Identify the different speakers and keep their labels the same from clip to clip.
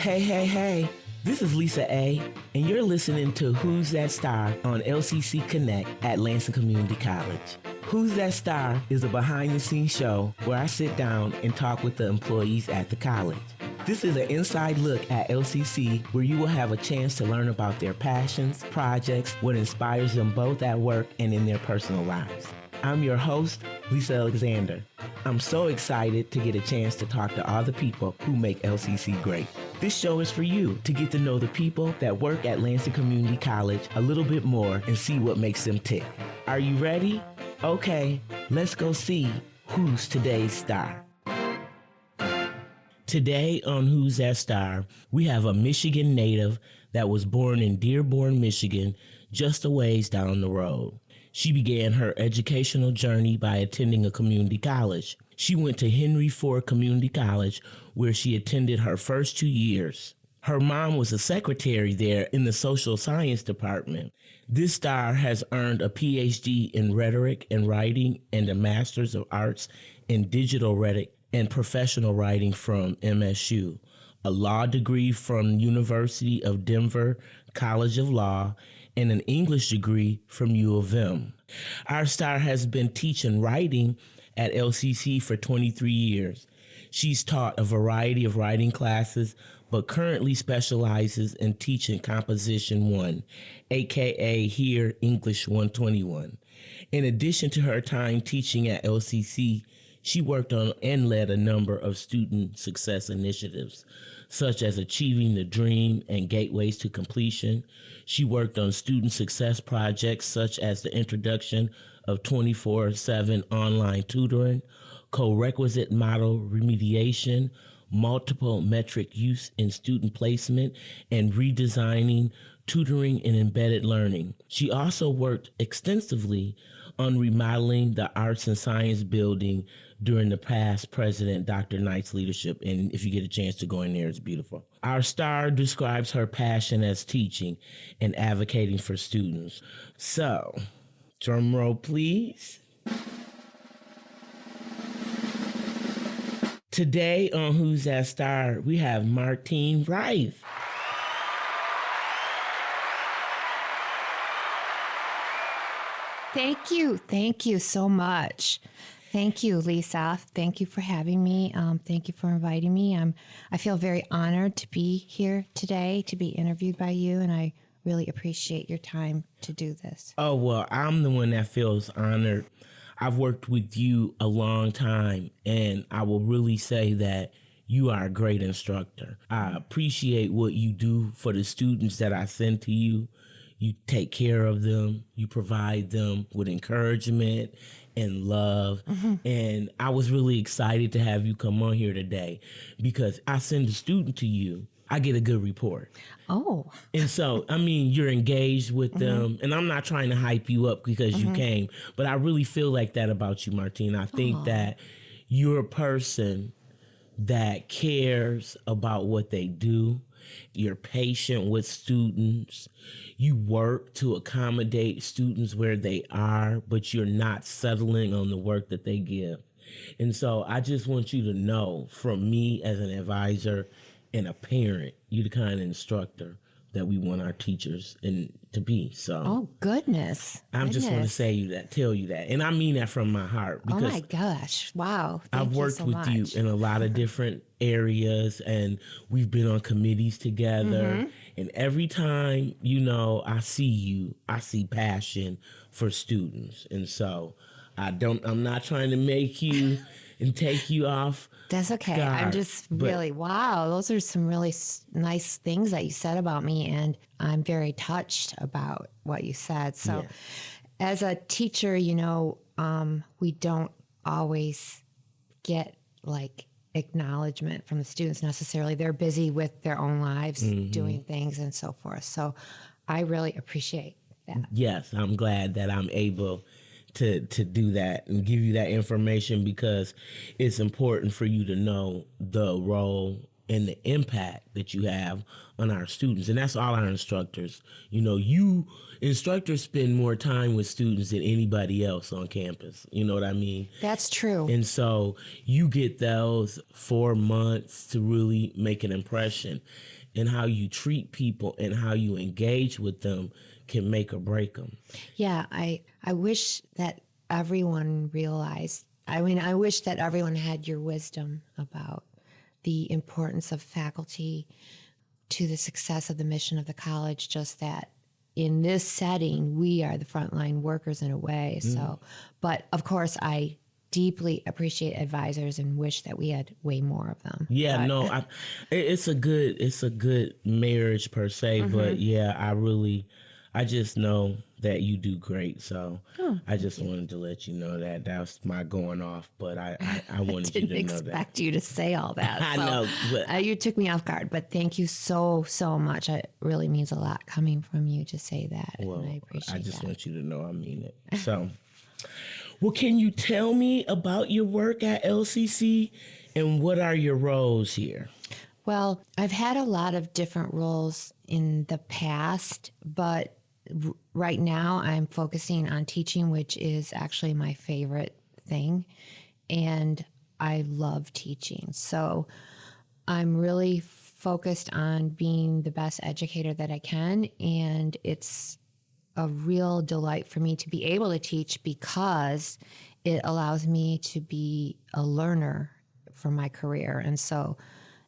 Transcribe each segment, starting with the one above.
Speaker 1: Hey. This is Lisa A, and you're listening to Who's That Star on LCC Connect at Lansing Community College. Who's That Star is a behind-the-scenes show where I sit down and talk with the employees at the college. This is an inside look at LCC where you will have a chance to learn about their passions, projects, what inspires them both at work and in their personal lives. I'm your host, Lisa Alexander. I'm so excited to get a chance to talk to all the people who make LCC great. This show is for you to get to know the people that work at Lansing Community College a little bit more and see what makes them tick. Are you ready? Okay, let's go see who's today's star. Today on Who's That Star, we have a Michigan native that was born in Dearborn, Michigan, just a ways down the road. She began her educational journey by attending a community college. She went to Henry Ford Community College, where she attended her first 2 years. Her mom was a secretary there in the social science department. This star has earned a PhD in rhetoric and writing and a Master's of Arts in digital rhetoric and professional writing from MSU, a law degree from University of Denver College of Law, and an English degree from U of M. Our star has been teaching writing at LCC for 23 years. She's taught a variety of writing classes, but currently specializes in teaching Composition 1, aka here English 121. In addition to her time teaching at LCC, she worked on and led a number of student success initiatives, such as Achieving the Dream and Gateways to Completion. She worked on student success projects such as the introduction of 24/7 online tutoring, co-requisite model remediation, multiple metric use in student placement, and redesigning tutoring and embedded learning. She also worked extensively on remodeling the Arts and Science building during the past President Dr. Knight's leadership. And if you get a chance to go in there, it's beautiful. Our star describes her passion as teaching and advocating for students. So, drum roll, please. Today on Who's That Star, we have Martine Rife.
Speaker 2: Thank you so much. Thank you, Lisa. Thank you for having me. Thank you for inviting me. I feel very honored to be here today, to be interviewed by you, and I really appreciate your time to do this.
Speaker 1: Oh, well, I'm the one that feels honored. I've worked with you a long time, and I will really say that you are a great instructor. I appreciate what you do for the students that I send to you. You take care of them. You provide them with encouragement and love. Mm-hmm. And I was really excited to have you come on here today because I send a student to you, I get a good report.
Speaker 2: Oh.
Speaker 1: And so, I mean, you're engaged with them. And I'm not trying to hype you up because you came, but I really feel like that about you, Martine. I think that you're a person that cares about what they do. You're patient with students. You work to accommodate students where they are, but you're not settling on the work that they give. And so I just want you to know, from me as an advisor and a parent, you're the kind of instructor that we want our teachers to be. So,
Speaker 2: oh goodness,
Speaker 1: I just want to tell you that, and I mean that from my heart. Because
Speaker 2: oh my gosh, wow!
Speaker 1: I've worked with you in a lot of different areas, and we've been on committees together. And every time, I see you, I see passion for students, and so I'm not trying to make you and take you off.
Speaker 2: That's okay. I'm just really, wow, those are some really nice things that you said about me, and I'm very touched about what you said. So as a teacher, we don't always get acknowledgement from the students necessarily. They're busy with their own lives, doing things and so forth. So I really appreciate that.
Speaker 1: Yes, I'm glad that I'm able to do that and give you that information because it's important for you to know the role and the impact that you have on our students. And that's all our instructors. You know, you instructors spend more time with students than anybody else on campus. You know what I mean?
Speaker 2: That's true.
Speaker 1: And so you get those 4 months to really make an impression. And how you treat people and how you engage with them can make or break them.
Speaker 2: Yeah, I wish that everyone realized, I mean, I wish that everyone had your wisdom about the importance of faculty to the success of the mission of the college, just that in this setting, we are the frontline workers in a way. So, but of course, I deeply appreciate advisors and wish that we had way more of them.
Speaker 1: Yeah,
Speaker 2: but,
Speaker 1: no, it's a good marriage per se, but yeah, I just know that you do great. So I just wanted to let you know that that's my going off, but I wanted you to know that.
Speaker 2: Didn't expect you to say all that.
Speaker 1: I know, but
Speaker 2: you took me off guard, but thank you so much. It really means a lot coming from you to say that.
Speaker 1: well,
Speaker 2: And I appreciate
Speaker 1: I just
Speaker 2: that.
Speaker 1: want you to know I mean it. So, well, can you tell me about your work at LCC and what are your roles here?
Speaker 2: Well, I've had a lot of different roles in the past, but right now I'm focusing on teaching, which is actually my favorite thing. And I love teaching. So I'm really focused on being the best educator that I can. And it's a real delight for me to be able to teach because it allows me to be a learner for my career. And so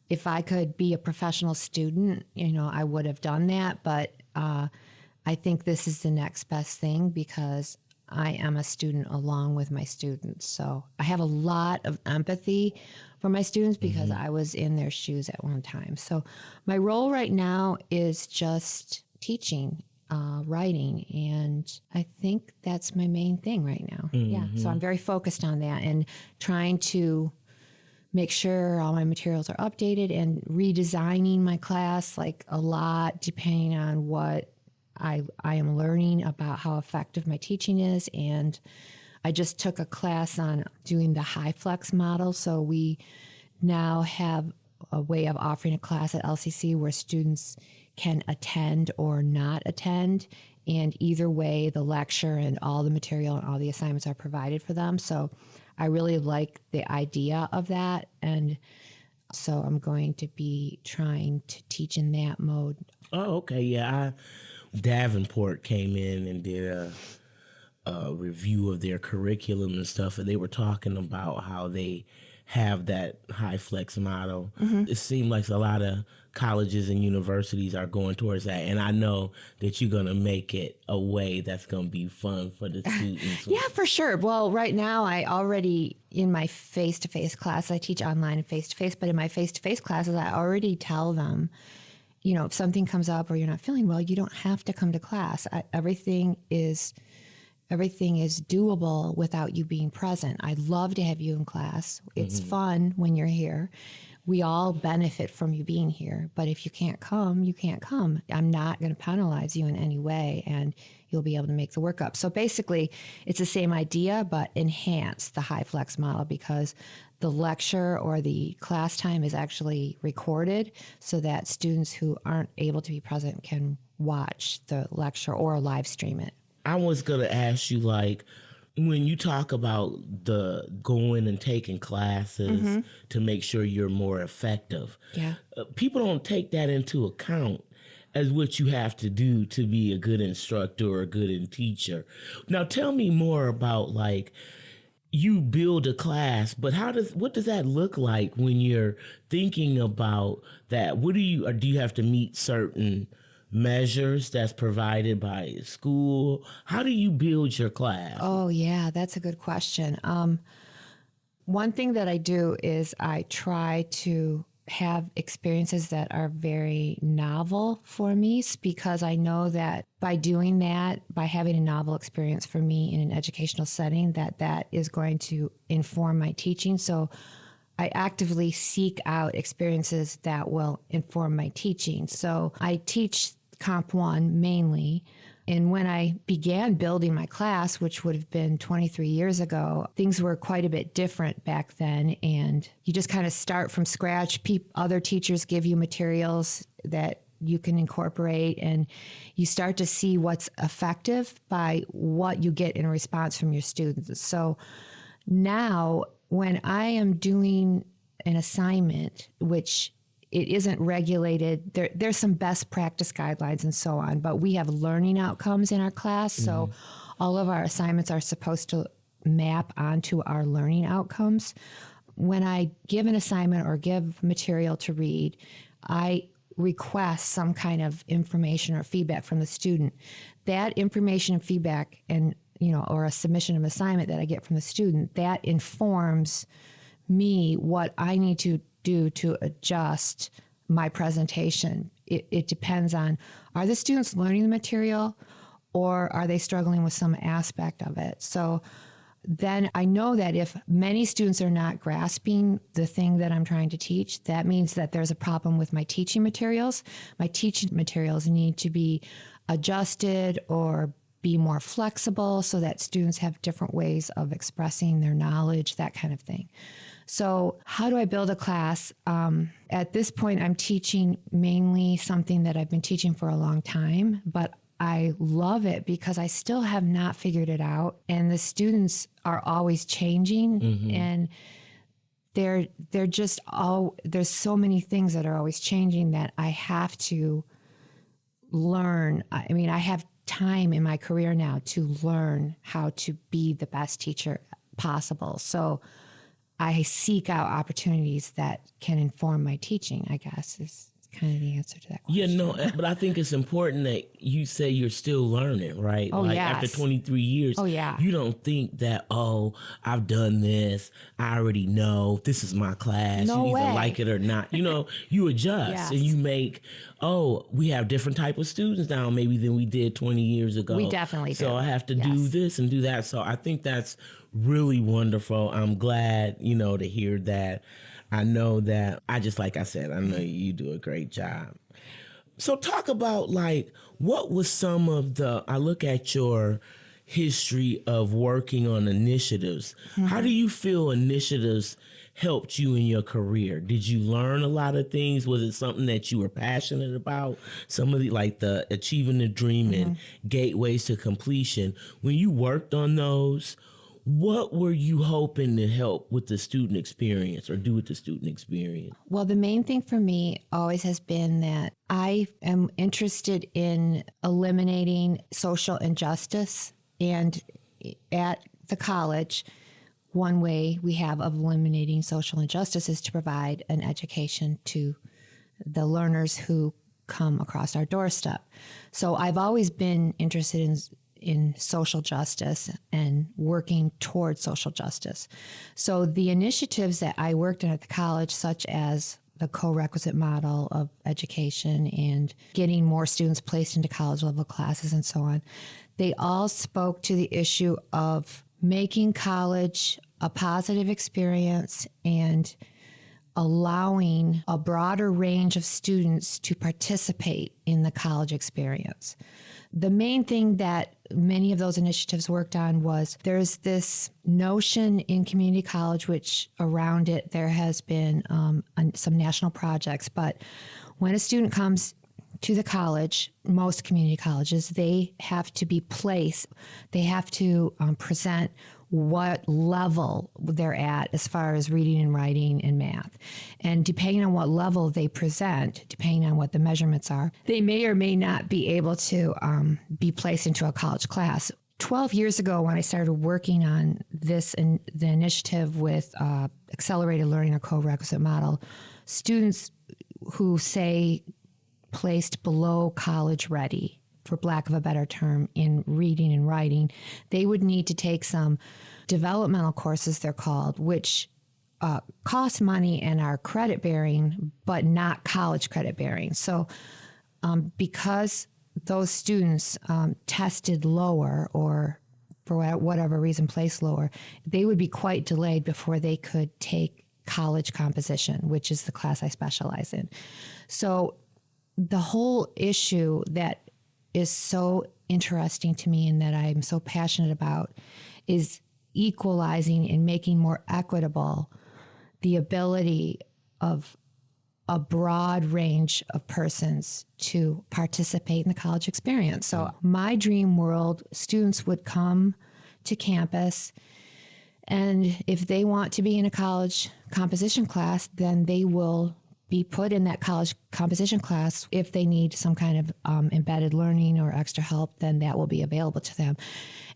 Speaker 2: if I could be a professional student, you know, I would have done that. But I think this is the next best thing because I am a student along with my students. So I have a lot of empathy for my students because I was in their shoes at one time. So my role right now is just teaching, writing, and I think that's my main thing right now. Yeah, so I'm very focused on that and trying to make sure all my materials are updated and redesigning my class like a lot depending on what I am learning about how effective my teaching is. And I just took a class on doing the high flex model. So we now have a way of offering a class at LCC where students can attend or not attend. And either way, the lecture and all the material and all the assignments are provided for them. So I really like the idea of that. And so I'm going to be trying to teach in that mode.
Speaker 1: Oh, okay. Yeah. Davenport came in and did a review of their curriculum and stuff, and they were talking about how they have that high flex model. It seemed like a lot of colleges and universities are going towards that, and I know that you're going to make it a way that's going to be fun for the students.
Speaker 2: Yeah, for sure. Well, right now I already, in my face-to-face class, I teach online and face-to-face, but in my face-to-face classes, I already tell them, you know, if something comes up or you're not feeling well, you don't have to come to class. Everything is doable without you being present. I'd love to have you in class. It's fun when you're here. We all benefit from you being here. But if you can't come, you can't come. I'm not going to penalize you in any way, and you'll be able to make the work up. So basically, it's the same idea, but enhance the high flex model because the lecture or the class time is actually recorded so that students who aren't able to be present can watch the lecture or live stream it.
Speaker 1: I was going to ask you, like, when you talk about the going and taking classes to make sure you're more effective, people don't take that into account as what you have to do to be a good instructor or a good teacher. Now, tell me more about, like, you build a class, but what does that look like when you're thinking about that? Do you have to meet certain measures that's provided by school? How do you build your class?
Speaker 2: Oh, yeah, that's a good question. One thing that I do is I try to have experiences that are very novel for me because I know that by doing that, by having a novel experience for me in an educational setting, that is going to inform my teaching. So I actively seek out experiences that will inform my teaching. So I teach Comp 1 mainly, And when I began building my class, which would have been 23 years ago, things were quite a bit different back then. And you just kind of start from scratch. Other teachers give you materials that you can incorporate, and you start to see what's effective by what you get in response from your students. So now when I am doing an assignment, which it isn't regulated, there's some best practice guidelines and so on, but we have learning outcomes in our class. So all of our assignments are supposed to map onto our learning outcomes. When I give an assignment or give material to read, I request some kind of information or feedback from the student. That information and feedback or a submission of assignment that I get from the student, that informs me what I need to do to adjust my presentation. It depends on, are the students learning the material or are they struggling with some aspect of it? So then I know that if many students are not grasping the thing that I'm trying to teach, that means that there's a problem with my teaching materials. My teaching materials need to be adjusted or be more flexible so that students have different ways of expressing their knowledge, that kind of thing. So how do I build a class? At this point, I'm teaching mainly something that I've been teaching for a long time, but I love it because I still have not figured it out. And the students are always changing, and they're just there's so many things that are always changing that I have to learn. I mean, I have time in my career now to learn how to be the best teacher possible. So I seek out opportunities that can inform my teaching, I guess, is kind of the answer to that question.
Speaker 1: Yeah, no, but I think it's important that you say you're still learning, right?
Speaker 2: Oh, yes.
Speaker 1: After 23 years, you don't think that, I've done this, I already know, this is my class,
Speaker 2: No
Speaker 1: you either
Speaker 2: way.
Speaker 1: like it or not. You adjust and you make, we have different type of students now maybe than we did 20 years ago.
Speaker 2: We definitely do.
Speaker 1: So I have to do this and do that. So I think that's really wonderful. I'm glad, to hear that. I know that like I said, I know you do a great job. So talk about what was some of I look at your history of working on initiatives. How do you feel initiatives helped you in your career? Did you learn a lot of things? Was it something that you were passionate about? Some of the Achieving the Dream and Gateways to Completion. When you worked on those, what were you hoping to help with the student experience or do with the student experience?
Speaker 2: Well, the main thing for me always has been that I am interested in eliminating social injustice. And at the college, one way we have of eliminating social injustice is to provide an education to the learners who come across our doorstep. So I've always been interested in social justice and working towards social justice. So the initiatives that I worked on at the college, such as the co-requisite model of education and getting more students placed into college level classes and so on, they all spoke to the issue of making college a positive experience and allowing a broader range of students to participate in the college experience. The main thing that many of those initiatives worked on was there's this notion in community college, which around it there has been some national projects. But when a student comes to the college, most community colleges, they have to be placed. They have to present what level they're at as far as reading and writing and math. And depending on what level they present, depending on what the measurements are, they may or may not be able to be placed into a college class. 12 years ago, when I started working on this and the initiative with accelerated learning or co-requisite model, students who say placed below college ready, for lack of a better term, in reading and writing, they would need to take some developmental courses, they're called, which cost money and are credit bearing, but not college credit bearing. So because those students tested lower or for whatever reason placed lower, they would be quite delayed before they could take college composition, which is the class I specialize in. So the whole issue that is so interesting to me and that I'm so passionate about is equalizing and making more equitable the ability of a broad range of persons to participate in the college experience. So my dream world, students would come to campus, and if they want to be in a college composition class, then they will be put in that college composition class. If they need some kind of embedded learning or extra help, then that will be available to them.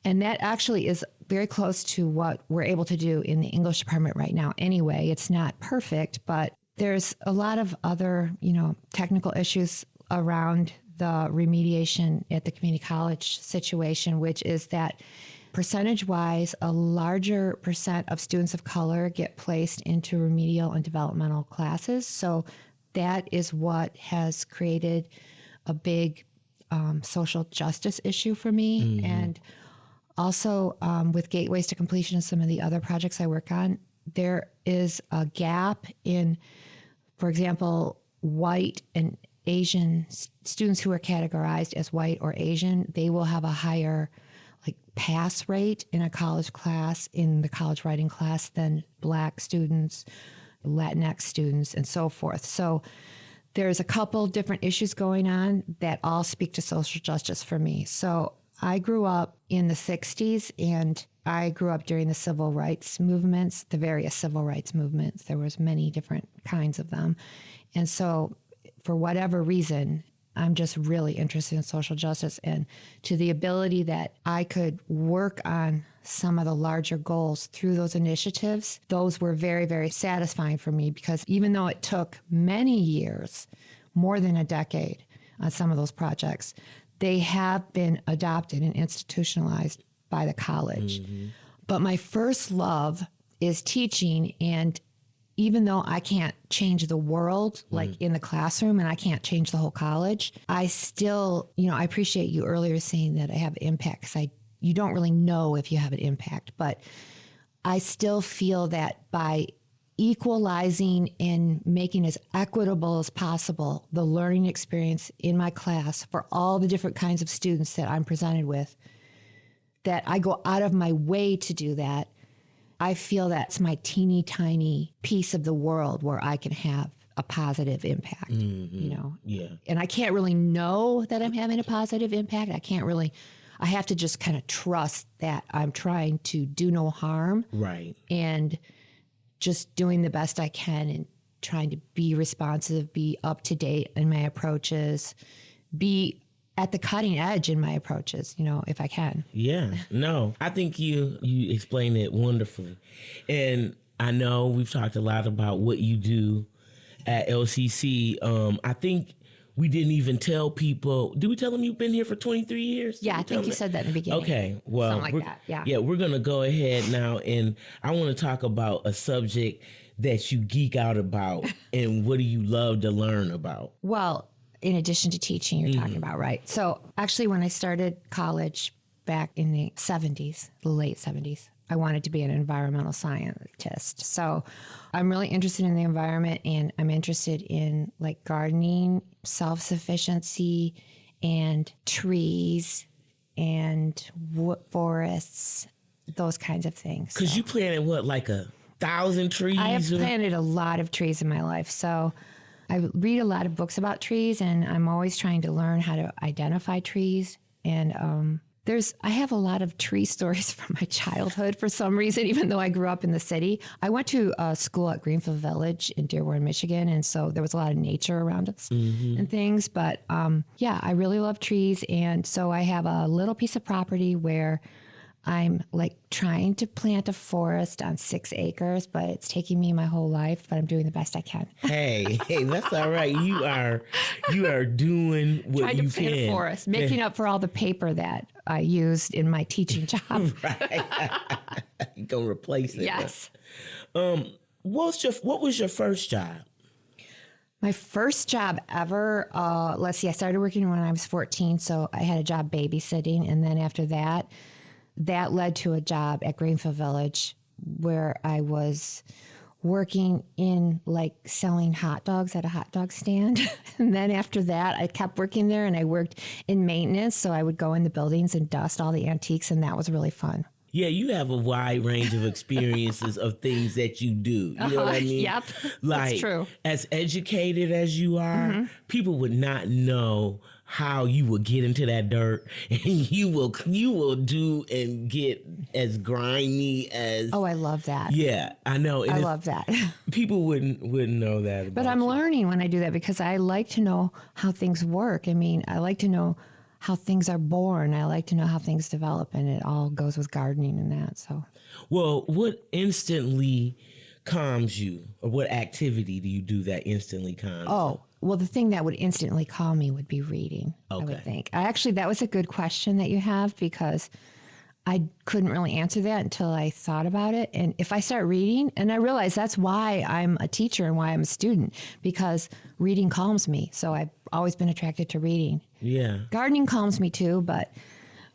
Speaker 2: And that actually is very close to what we're able to do in the English department right now. Anyway, it's not perfect, but there's a lot of other, technical issues around the remediation at the community college situation, which is that percentage-wise, a larger percent of students of color get placed into remedial and developmental classes. So that is what has created a big social justice issue for me. And also with Gateways to Completion and some of the other projects I work on, there is a gap in, for example, white and Asian students who are categorized as white or Asian. They will have a higher pass rate in a college class, in the college writing class, than Black students, Latinx students, and so forth. So there's a couple different issues going on that all speak to social justice for me. So I grew up in the 60s, and I grew up during the civil rights movements, the various civil rights movements. There was many different kinds of them. And so for whatever reason, I'm just really interested in social justice, and to the ability that I could work on some of the larger goals through those initiatives. Those were very, very satisfying for me, because even though it took many years, more than a decade on some of those projects, they have been adopted and institutionalized by the college. But my first love is teaching, and even though I can't change the world in the classroom, and I can't change the whole college, I still, I appreciate you earlier saying that I have impact, because you don't really know if you have an impact, but I still feel that by equalizing and making as equitable as possible the learning experience in my class for all the different kinds of students that I'm presented with, that I go out of my way to do that. I feel that's my teeny tiny piece of the world where I can have a positive impact,
Speaker 1: Yeah.
Speaker 2: And I can't really know that I'm having a positive impact. I have to just kind of trust that I'm trying to do no harm.
Speaker 1: Right.
Speaker 2: And just doing the best I can and trying to be responsive, be up to date in my approaches, be at the cutting edge in my approaches, if I can.
Speaker 1: Yeah, no, I think you explained it wonderfully. And I know we've talked a lot about what you do at LCC. I think we didn't even tell people. Did we tell them you've been here for 23 years?
Speaker 2: Yeah, I think you said that in the beginning.
Speaker 1: Okay, well,
Speaker 2: something like that. Yeah.
Speaker 1: Yeah, we're going to go ahead now, and I want to talk about a subject that you geek out about, and what do you love to learn about?
Speaker 2: Well, in addition to teaching, you're talking about, right? So actually, when I started college back in the 70s, the late 70s, I wanted to be an environmental scientist. So I'm really interested in the environment, and I'm interested in gardening, self-sufficiency, and trees and forests, those kinds of things.
Speaker 1: Because you planted 1,000 trees?
Speaker 2: I have planted a lot of trees in my life. So I read a lot of books about trees, and I'm always trying to learn how to identify trees. And I have a lot of tree stories from my childhood for some reason, even though I grew up in the city. I went to school at Greenfield Village in Dearborn, Michigan, and so there was a lot of nature around us and things. But I really love trees, and so I have a little piece of property where I'm trying to plant a forest on 6 acres, but it's taking me my whole life, but I'm doing the best I can.
Speaker 1: Hey, that's all right. You are doing what
Speaker 2: trying
Speaker 1: you
Speaker 2: to plant
Speaker 1: can.
Speaker 2: A forest, making up for all the paper that I used in my teaching job.
Speaker 1: Right. You're going to replace it.
Speaker 2: Yes.
Speaker 1: What was your first job?
Speaker 2: My first job ever, I started working when I was 14, so I had a job babysitting, and then after that led to a job at Greenfield Village where I was working in like selling hot dogs at a hot dog stand. And then after that, I kept working there and I worked in maintenance. So I would go in the buildings and dust all the antiques, and that was really fun.
Speaker 1: Yeah, you have a wide range of experiences of things that you do. You know what I mean?
Speaker 2: Yep,
Speaker 1: like,
Speaker 2: that's true.
Speaker 1: As educated as you are, people would not know how you will get into that dirt, and you will do and get as grimy as.
Speaker 2: Oh, I love that.
Speaker 1: Yeah, I know. And
Speaker 2: I love that.
Speaker 1: People wouldn't know that about
Speaker 2: But I'm
Speaker 1: you.
Speaker 2: learning when I do that because I like to know how things work. I mean, I like to know how things are born. I like to know how things develop, and it all goes with gardening and that. So,
Speaker 1: Well, what instantly calms you, or what activity do you do that instantly calms you?
Speaker 2: oh, well, the thing that would instantly calm me would be reading, I
Speaker 1: Okay.
Speaker 2: would think. Actually, that was a good question that you have because I couldn't really answer that until I thought about it. And if I start reading, and I realize that's why I'm a teacher and why I'm a student, because reading calms me. So I've always been attracted to reading.
Speaker 1: Yeah.
Speaker 2: Gardening calms me too, but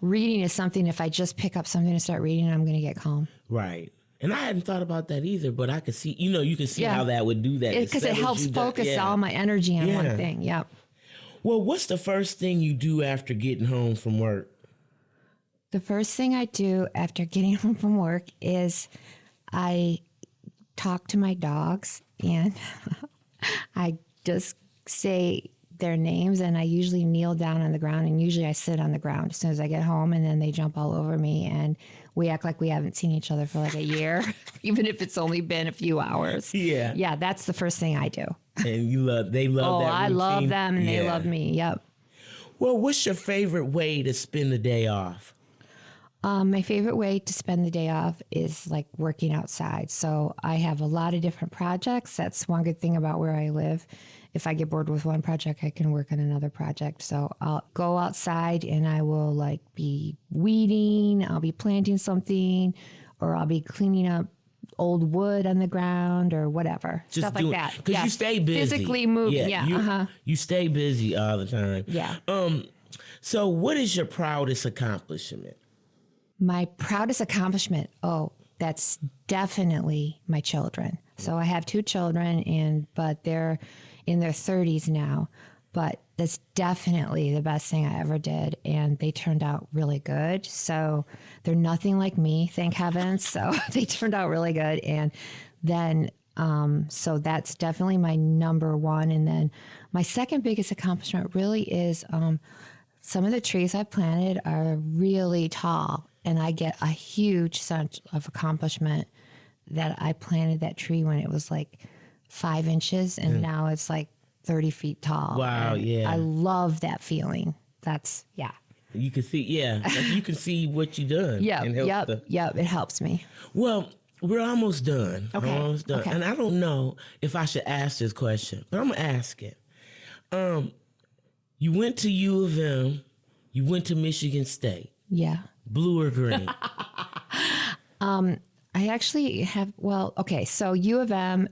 Speaker 2: reading is something, if I just pick up something and start reading, I'm going to get calm.
Speaker 1: Right. And I hadn't thought about that either, but I could see, you can see how that would do that.
Speaker 2: Because it helps focus all my energy on one thing. Yep.
Speaker 1: Well, what's the first thing you do after getting home from work?
Speaker 2: The first thing I do after getting home from work is I talk to my dogs and I just say their names, and I usually kneel down on the ground, and usually I sit on the ground as soon as I get home, and then they jump all over me and we act like we haven't seen each other for like a year, even if it's only been a few hours.
Speaker 1: Yeah.
Speaker 2: Yeah, that's the first thing I do.
Speaker 1: And they love that routine.
Speaker 2: I love them and they love me. Yep.
Speaker 1: Well, what's your favorite way to spend the day off?
Speaker 2: My favorite way to spend the day off is like working outside. So I have a lot of different projects. That's one good thing about where I live. If I get bored with one project, I can work on another project. So I'll go outside and I will like be weeding, I'll be planting something, or I'll be cleaning up old wood on the ground or whatever. Stuff like that.
Speaker 1: Because you stay busy.
Speaker 2: Physically moving.
Speaker 1: You stay busy all the time.
Speaker 2: Yeah.
Speaker 1: So what is your proudest accomplishment?
Speaker 2: My proudest accomplishment, that's definitely my children. So I have 2 children, but they're in their 30s now. But that's definitely the best thing I ever did, and they turned out really good. So they're nothing like me, thank heavens. So they turned out really good, and then so that's definitely my number one. And then my second biggest accomplishment really is some of the trees I planted are really tall. And I get a huge sense of accomplishment that I planted that tree when it was like 5 inches, and now it's like 30 feet tall.
Speaker 1: Wow,
Speaker 2: and
Speaker 1: yeah.
Speaker 2: I love that feeling. That's, yeah.
Speaker 1: You can see, like you can see what you've done.
Speaker 2: Yep, it helps me.
Speaker 1: Well, we're almost done.
Speaker 2: Okay.
Speaker 1: We're almost done.
Speaker 2: Okay.
Speaker 1: And I don't know if I should ask this question, but I'm going to ask it. You went to U of M. You went to Michigan State.
Speaker 2: Yeah.
Speaker 1: Blue or green?
Speaker 2: I actually have, so U of M,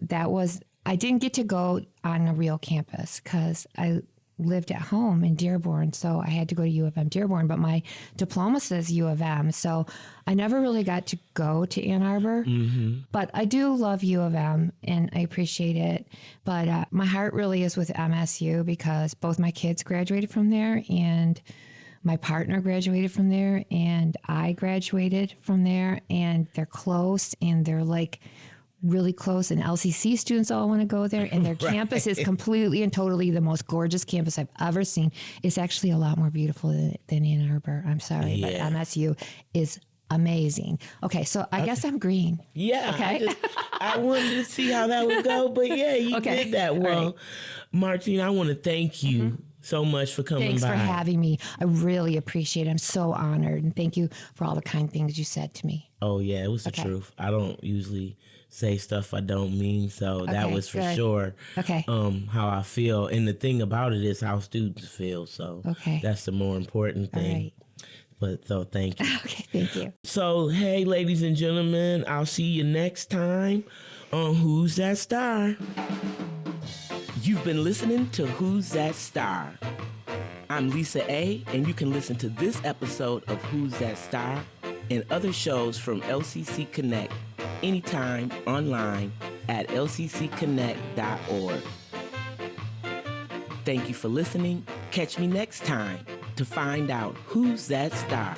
Speaker 2: I didn't get to go on a real campus because I lived at home in Dearborn, so I had to go to U of M Dearborn, but my diploma says U of M, so I never really got to go to Ann Arbor, but I do love U of M, and I appreciate it, but my heart really is with MSU because both my kids graduated from there, and my partner graduated from there, and I graduated from there, and they're close, and they're like really close, and LCC students all want to go there, and their campus is completely and totally the most gorgeous campus I've ever seen. It's actually a lot more beautiful than Ann Arbor. I'm sorry, but MSU is amazing. Okay, so I guess I'm green.
Speaker 1: Yeah.
Speaker 2: Okay.
Speaker 1: I wanted to see how that would go, but yeah, you did that well.
Speaker 2: Right.
Speaker 1: Martine, I want to thank you so much for coming
Speaker 2: Thanks
Speaker 1: by.
Speaker 2: for having me. I really appreciate it. I'm so honored, and thank you for all the kind things you said to me.
Speaker 1: Oh, yeah, it was the truth. I don't usually say stuff I don't mean, so that was for sure how I feel. And the thing about it is how students feel, so that's the more important thing.
Speaker 2: Right.
Speaker 1: But so thank you.
Speaker 2: Okay, thank you.
Speaker 1: So, hey, ladies and gentlemen, I'll see you next time on Who's That Star? You've been listening to Who's That Star? I'm Lisa A., and you can listen to this episode of Who's That Star and other shows from LCC Connect anytime online at lccconnect.org. Thank you for listening. Catch me next time to find out who's that star.